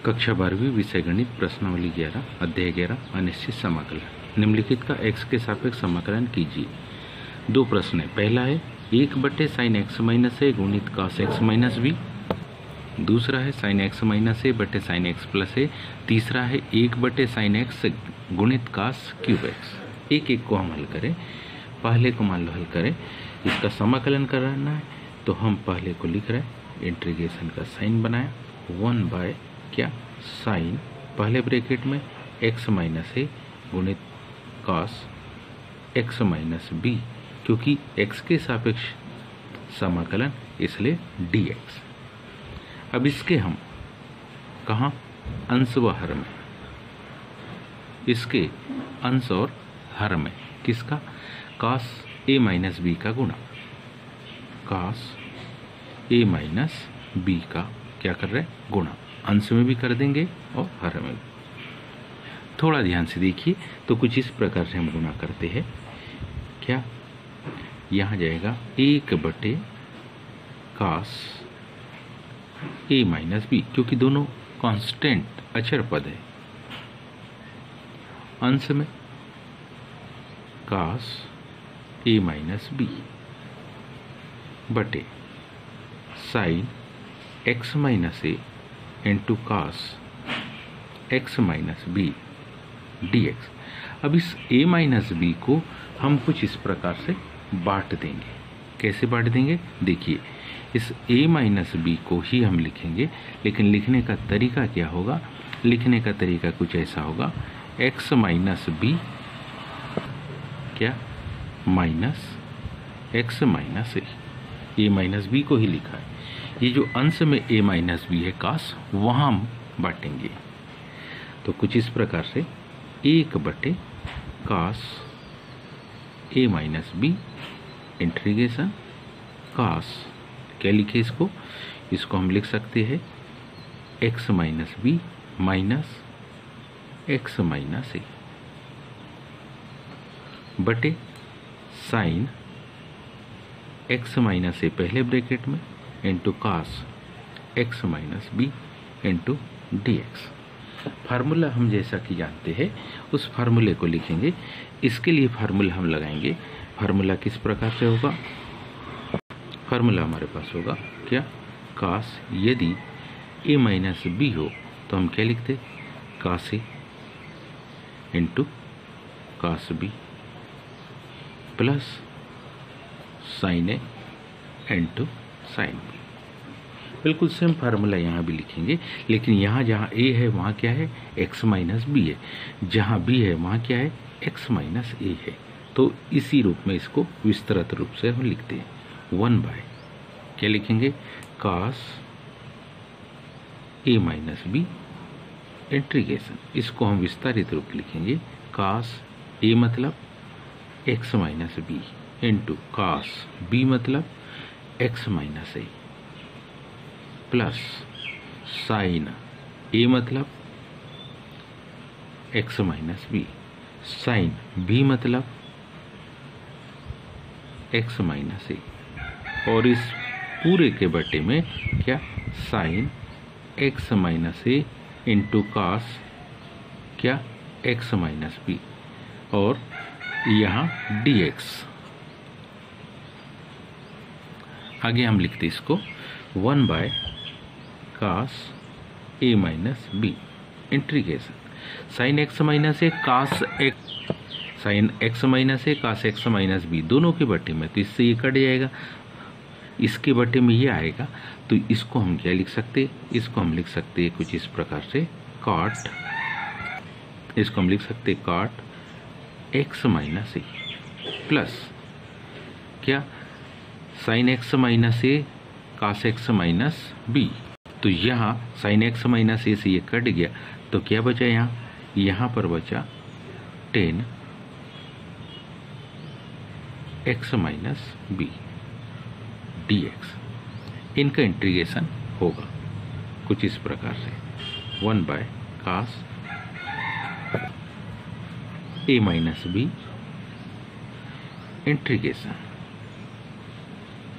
कक्षा 12वीं विषय गणित प्रश्नावली 11 अध्याय 11 अनिश्चित समाकलन। निम्नलिखित का x के सापेक्ष समाकलन कीजिए। दो प्रश्न है। पहला है 1/sin x माइनस ए गुणित cos x माइनस बी। दूसरा है sin x माइनस ए बटे sin x प्लस ए। तीसरा है 1/sin x गुणित cos क्यूब x। एक एक को हम हल करें। पहले को मान लो हल करें, इसका समाकलन करना है तो हम पहले को लिख रहे हैं, इंटीग्रेशन का साइन बनाया 1 बाय क्या साइन पहले ब्रैकेट में x माइनस ए गुणित cos x माइनस बी, क्योंकि x के सापेक्ष समाकलन इसलिए dx। अब इसके हम कहाँ अंश व हर में, इसके अंश और हर में किसका cos a माइनस बी का गुणा, cos a माइनस बी का क्या कर रहे हैं गुणा, अंश में भी कर देंगे और हर में भी। थोड़ा ध्यान से देखिए तो कुछ इस प्रकार से हम गुणा करते हैं। क्या यहाँ जाएगा 1/cos a माइनस बी, क्योंकि दोनों कांस्टेंट अचर पद है। अंश में cos a माइनस बी बटे sine x minus a into cos x minus b dx। अब इस a माइनस बी को हम कुछ इस प्रकार से बांट देंगे। कैसे बांट देंगे देखिए, इस a माइनस बी को ही हम लिखेंगे, लेकिन लिखने का तरीका क्या होगा, लिखने का तरीका कुछ ऐसा होगा x माइनस बी क्या माइनस x माइनस ए माइनस बी को ही लिखा है। ये जो अंश में a माइनस बी है cos, वहाँ हम बांटेंगे तो कुछ इस प्रकार से 1/cos a minus b integration cos, क्या लिखे इसको हम लिख सकते हैं x minus b minus x minus a बटे साइन x माइनस ए पहले ब्रैकेट में into cos x minus b into dx। Formula हम जैसा कि जानते हैं उस फार्मूले को लिखेंगे। इसके लिए फार्मूला हम लगाएंगे। फार्मूला किस प्रकार से होगा, फार्मूला हमारे पास होगा क्या cos, यदि a माइनस बी हो तो हम क्या लिखते cos a into cos b plus sine a into sine b. बिल्कुल सेम फार्मूला यहाँ भी लिखेंगे, लेकिन यहाँ जहाँ a है वहाँ क्या है x माइनस बी है, जहाँ b है वहाँ क्या है x माइनस ए है। तो इसी रूप में इसको विस्तृत रूप से हम लिखते हैं 1 बाय क्या लिखेंगे cos a minus b integration. इसको हम विस्तारित रूप लिखेंगे cos a मतलब x minus b into cos b मतलब x minus a plus sine a मतलब x minus b, sine b मतलब x माइनस ए, और इस पूरे के बटे में क्या sine x minus a into cos क्या x माइनस बी, और यहाँ dx। आगे हम लिखते इसको 1 by cos a minus b integration sine x minus a cos x, sine x minus a cos x minus b दोनों के बटे में, तो इससे ये कट जाएगा, इसके बटे में ये आएगा। तो इसको हम क्या लिख सकते, इसको हम लिख सकते हैं कुछ इस प्रकार से cot, इसको हम लिख सकते cot x minus a plus क्या sine x minus a cos x minus B. तो यहाँ साइन x माइनस ए से ये कट गया, तो क्या बचा यहाँ पर बचा 10 x माइनस बी dx। इनका इंटीग्रेशन होगा कुछ इस प्रकार से 1 by cos a minus b integration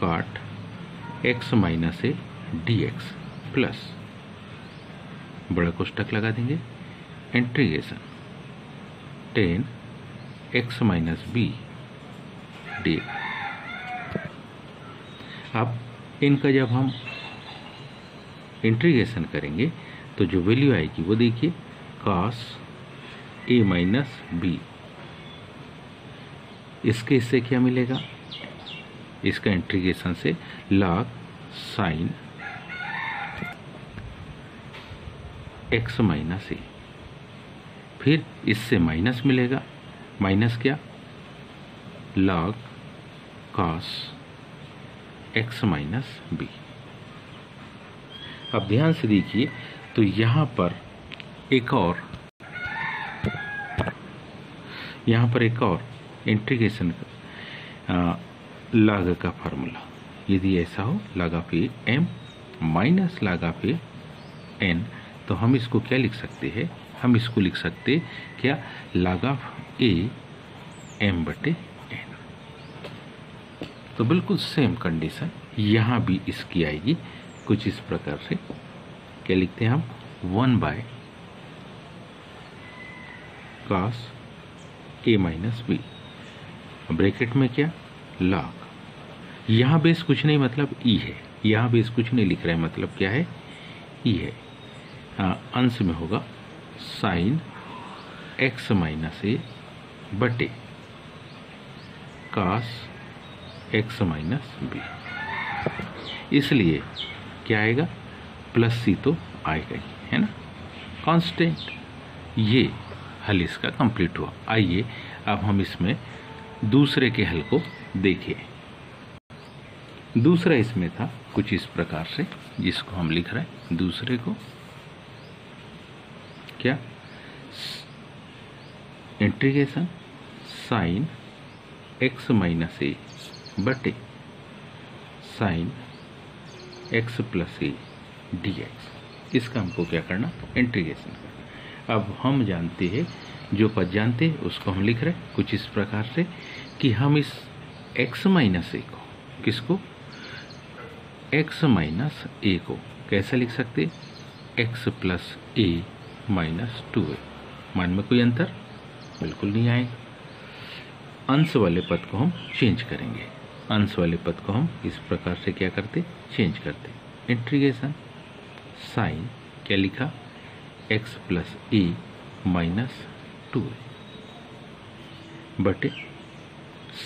cot x minus a dx plus बड़ा कोष्टक लगा देंगे, integration tan x minus b d. अब इनका जब हम इंटीग्रेशन करेंगे तो जो वैल्यू आएगी वो देखिए, cos a माइनस बी। इसके इससे क्या मिलेगा, इसका इंटीग्रेशन से log sin x minus a. फिर इससे माइनस मिलेगा, माइनस क्या, log cos x minus b. अब ध्यान से देखिए तो यहाँ पर एक और इंटीग्रेशन log का फार्मूला, यदि ऐसा हो log of A m minus log of A n, तो हम इसको क्या लिख सकते हैं, हम इसको लिख सकते क्या, log ऑफ ए m बटे n। तो बिल्कुल सेम कंडीशन यहाँ भी इसकी आएगी कुछ इस प्रकार से। क्या लिखते हैं हम, 1 by cos a minus b, bracket में क्या, log, यहाँ बेस कुछ नहीं मतलब e है, यहाँ बेस कुछ नहीं लिख रहे हैं, मतलब क्या है, e है। अंश में होगा sin x माइनस ए बटे cos x माइनस बी। इसलिए क्या आएगा, प्लस सी तो आएगा ही, है ना, कांस्टेंट। ये हल इसका कंप्लीट हुआ। आइए अब हम इसमें दूसरे के हल को देखें। दूसरा इसमें था कुछ इस प्रकार से, जिसको हम लिख रहे हैं दूसरे को क्या, integration sine x minus a बटे sine x plus a d x. इसका हमको क्या करना, इंटीग्रेशन करना। अब हम जानते हैं, जो पद जानते हैं उसको हम लिख रहे हैं कुछ इस प्रकार से कि हम इस x माइनस ए को, किसको, x माइनस ए को कैसे लिख सकते, x प्लस ए माइनस 2a। मान में कोई अंतर बिल्कुल नहीं आएगा। अंश वाले पद को हम चेंज करेंगे, अंश वाले पद को हम इस प्रकार से क्या करते, चेंज करते, इंटीग्रेशन साइन क्या लिखा, x प्लस ए माइनस 2a बटे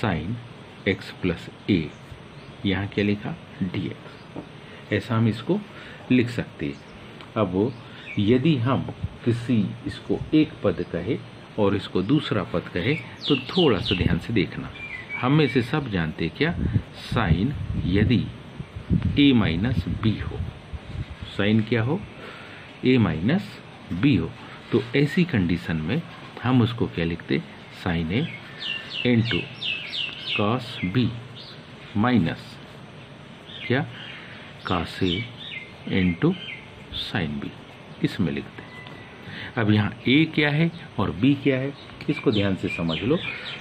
साइन x प्लस ए, यहाँ क्या लिखा, dx। ऐसा हम इसको लिख सकते हैं। अब यदि हम किसी इसको एक पद कहे और इसको दूसरा पद कहे तो थोड़ा सा ध्यान से देखना। हम में से सब जानते हैं क्या, साइन यदि a माइनस बी हो, साइन क्या हो, a माइनस बी हो, तो ऐसी कंडीशन में हम उसको क्या लिखते, sign a into cos B minus क्या, cos A into sine B, इसमें लिखते हैं। अब यहाँ a क्या है और b क्या है, इसको ध्यान से समझ लो।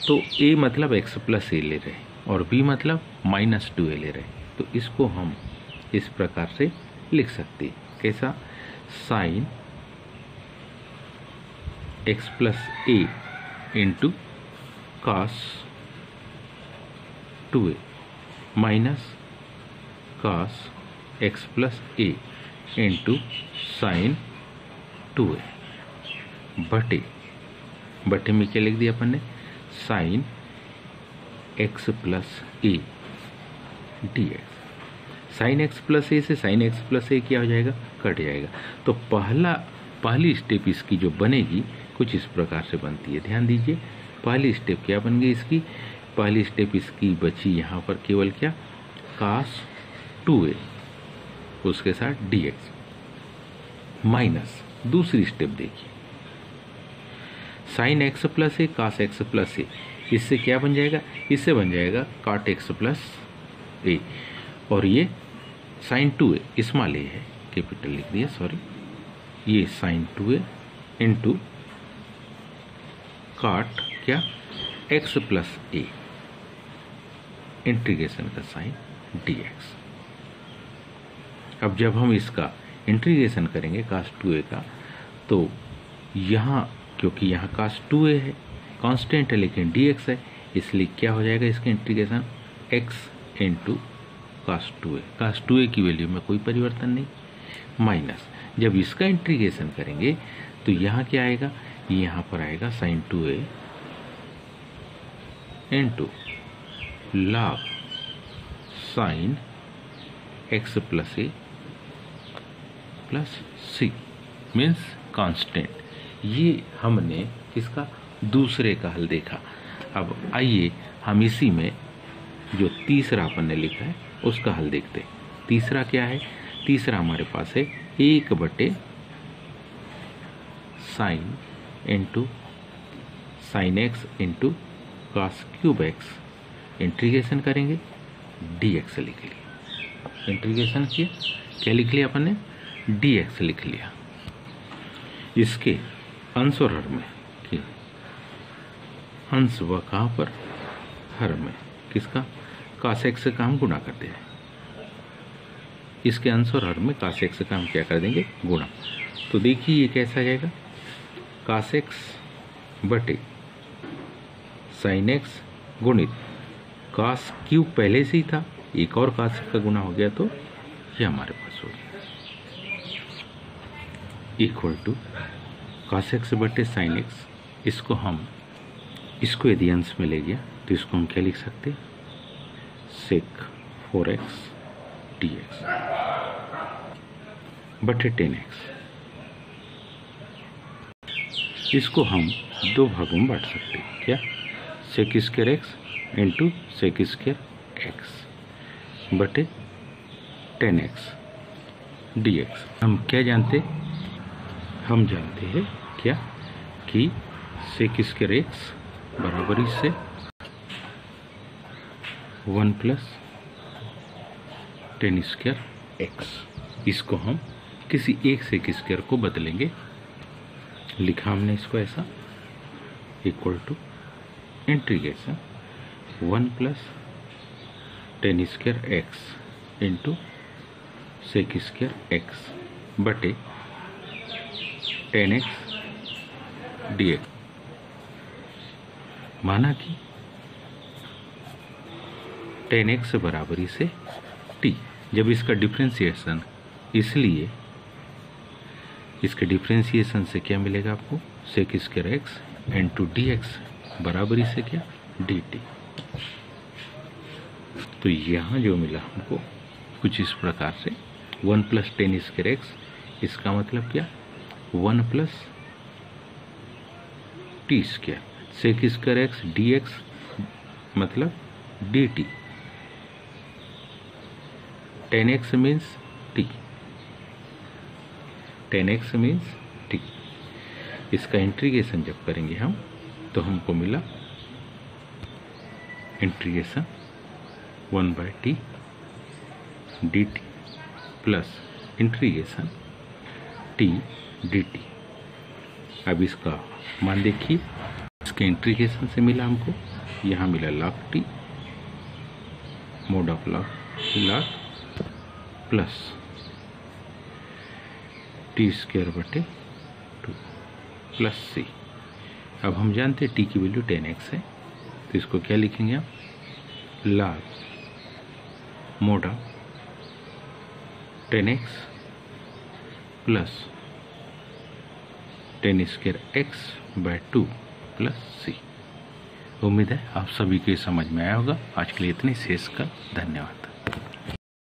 तो a मतलब x प्लस ए ले रहे हैं और b मतलब माइनस 2a ले रहे हैं, तो इसको हम इस प्रकार से लिख सकते हैं, कैसा, sine x plus a into cos 2a minus cos x plus a into sine 2a बटे में क्या लिख दिया अपन ने, sine x plus a d x. Sine x plus a से साइन x प्लस ए क्या हो जाएगा, कट जाएगा। तो पहली स्टेप इसकी जो बनेगी कुछ इस प्रकार से बनती है। ध्यान दीजिए, पहली स्टेप क्या बन गई इसकी, पहली स्टेप इसकी बची यहाँ पर केवल क्या, cos 2a उसके साथ dx माइनस दूसरी स्टेप देखिए, साइन x प्लस ए cos x प्लस ए, इससे क्या बन जाएगा, इससे बन जाएगा cot x प्लस ए, और ये साइन 2a स्मॉल ए है, कैपिटल लिख दिया सॉरी, ये साइन 2a इंटू cot क्या, x प्लस ए इंटीग्रेशन का साइन dx। अब जब हम इसका इंटीग्रेशन करेंगे cos 2a का, तो यहाँ क्योंकि यहाँ cos 2a है कांस्टेंट है लेकिन dx है, इसलिए क्या हो जाएगा इसका integration x into cos 2a। cos 2a की वैल्यू में कोई परिवर्तन नहीं, माइनस जब इसका इंटीग्रेशन करेंगे तो यहाँ क्या आएगा, यहाँ पर आएगा sin 2a into log sin x plus a plus C means constant. ये हमने इसका दूसरे का हल देखा। अब आइए हम इसी में जो तीसरा अपन ने लिखा है उसका हल देखते हैं। तीसरा क्या है, तीसरा हमारे पास है 1/sin into sine x into cos cube x, integration करेंगे dx लिख लिया। इंटीग्रेशन किया, क्या लिख लिया अपन ने, dx लिख लिया। इसके अंश और हर में, अंश व कहाँ पर, हर में किसका, cos x का हम गुणा करते हैं। इसके अंश और हर में cos x का हम क्या कर देंगे, गुणा। तो देखिए ये कैसा जाएगा, cos x बटे sin x गुणित cos क्यूब पहले से ही था, एक और cos का गुना हो गया तो ये हमारे पास हो गया इक्वल टू cos x बटे sin x। इसको यदि अंश में ले गया तो इसको हम क्या लिख सकते, sec 4x dx बटे 10x। इसको हम दो भागों में बांट सकते हैं, क्या, sec square x into sec square x बटे 10x dx। हम क्या जानते, हम जानते हैं क्या कि sec स्क्वायर x बराबर इससे 1 प्लस 10 स्क्वायर x। इसको हम किसी एक सेक स्क्वायर को बदलेंगे, लिखा हमने इसको ऐसा, equal to integration 1 plus 10 square x into sec square x बटे 10x dx। माना कि 10x बराबरी से t, जब इसका डिफ्रेंसिएशन, इसलिए इसके डिफ्रेंसिएशन से क्या मिलेगा आपको, sec square x into dx बराबरी से क्या, dt। तो यहाँ जो मिला हमको कुछ इस प्रकार से 1 प्लस 10 स्क्वायर x, इसका मतलब क्या, 1 plus t square, sec square x dx मतलब dt, 10x means t, 10x means t। इसका इंटीग्रेशन जब करेंगे हम तो हमको मिला integration 1/t dt plus integration t dt। अब इसका मान देखिए, इसके इंटीग्रेशन से मिला हमको, यहाँ मिला log t mode of log plus t square बटे 2 प्लस सी। अब हम जानते हैं t की वैल्यू 10x है, तो इसको क्या लिखेंगे आप, log mod of 10x plus 10 square x by 2 plus c. उम्मीद है आप सभी के समझ में आया होगा। आज के लिए इतने, शेष का धन्यवाद।